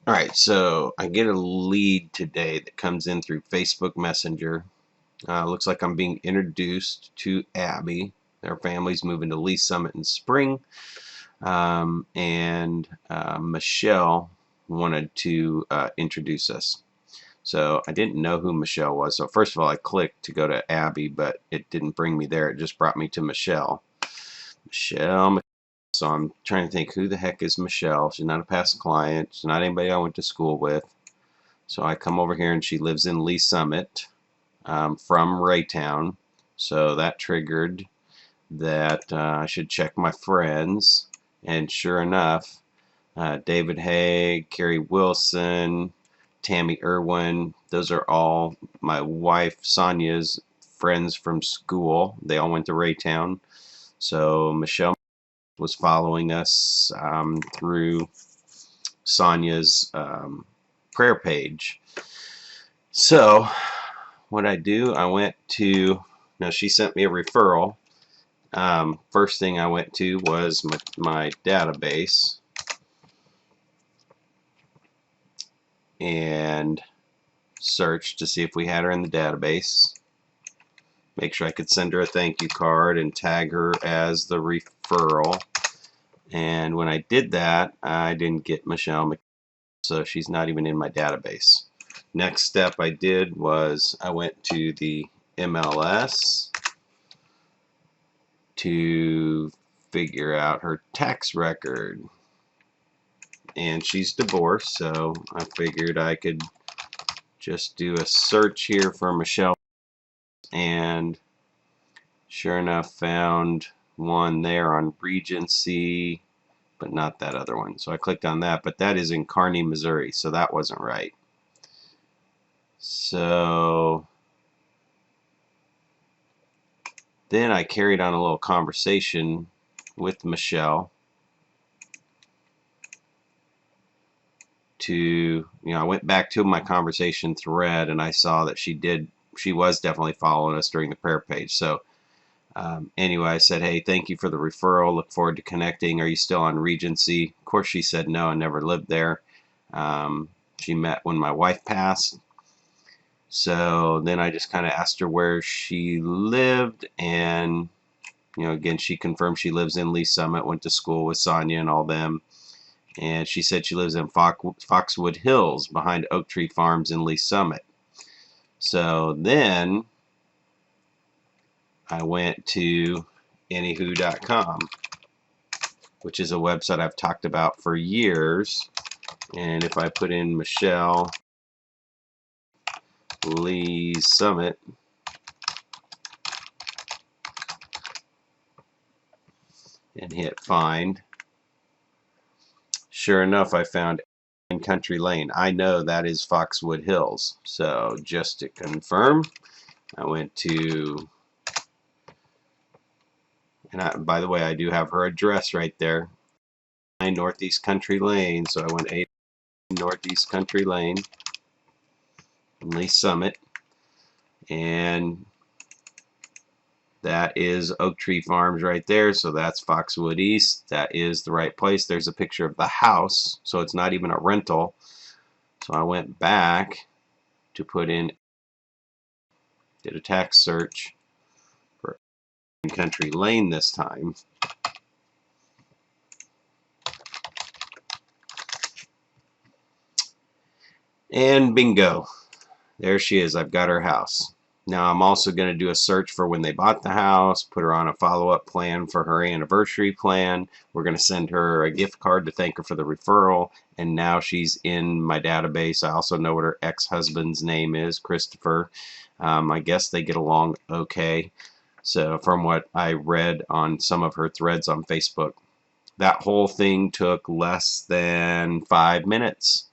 Alright, so I get a lead today that comes in through Facebook Messenger. Looks like I'm being introduced to Abby. Their family's moving to Lee Summit in spring. And Michelle wanted to introduce us. So I didn't know who Michelle was. So first of all, I clicked to go to Abby, but it didn't bring me there. It just brought me to Michelle. Michelle. So I'm trying to think, who the heck is Michelle? She's not a past client. She's not anybody I went to school with. So I come over here and she lives in Lee Summit from Raytown. So that triggered that I should check my friends. And sure enough, David Haig, Carrie Wilson, Tammy Irwin, those are all my wife Sonia's friends from school. They all went to Raytown. So Michelle was following us through Sonia's prayer page. So what I do, I went to, now she sent me a referral. First thing I went to was my database and searched to see if we had her in the database. Make sure I could send her a thank you card and tag her as the referral. And when I did that, I didn't get Michelle, so she's not even in my database. Next step I did was I went to the MLS to figure out her tax record. And she's divorced, so I figured I could just do a search here for Michelle, and sure enough found one there on Regency, but not that other one. So I clicked on that, but that is in Kearney, Missouri, so that wasn't right. So then I carried on a little conversation with Michelle to, I went back to my conversation thread and I saw that she was definitely following us during the prayer page. So anyway, I said, hey, thank you for the referral. Look forward to connecting. Are you still on Regency? Of course, she said no, I never lived there. She met when my wife passed. So then I just kind of asked her where she lived, and again, she confirmed she lives in Lee Summit, went to school with Sonia and all them. And she said she lives in Foxwood Hills behind Oak Tree Farms in Lee Summit. So then I went to anywho.com, which is a website I've talked about for years. And if I put in Michelle Lee Summit, and hit find, sure enough I found Country Lane. I know that is Foxwood Hills. So just to confirm, I went to, and by the way, I do have her address right there, Northeast Country Lane. So I went 8 Northeast Country Lane in Lee Summit, and that is Oak Tree Farms right there. So that's Foxwood East. That is the right place. There's a picture of the house, so it's not even a rental. So I went back to put in, did a tax search for Country Lane this time. And bingo, there she is. I've got her house. Now I'm also going to do a search for when they bought the house, put her on a follow-up plan for her anniversary plan. We're going to send her a gift card to thank her for the referral, and now she's in my database. I also know what her ex-husband's name is, Christopher. I guess they get along okay. So from what I read on some of her threads on Facebook, that whole thing took less than 5 minutes.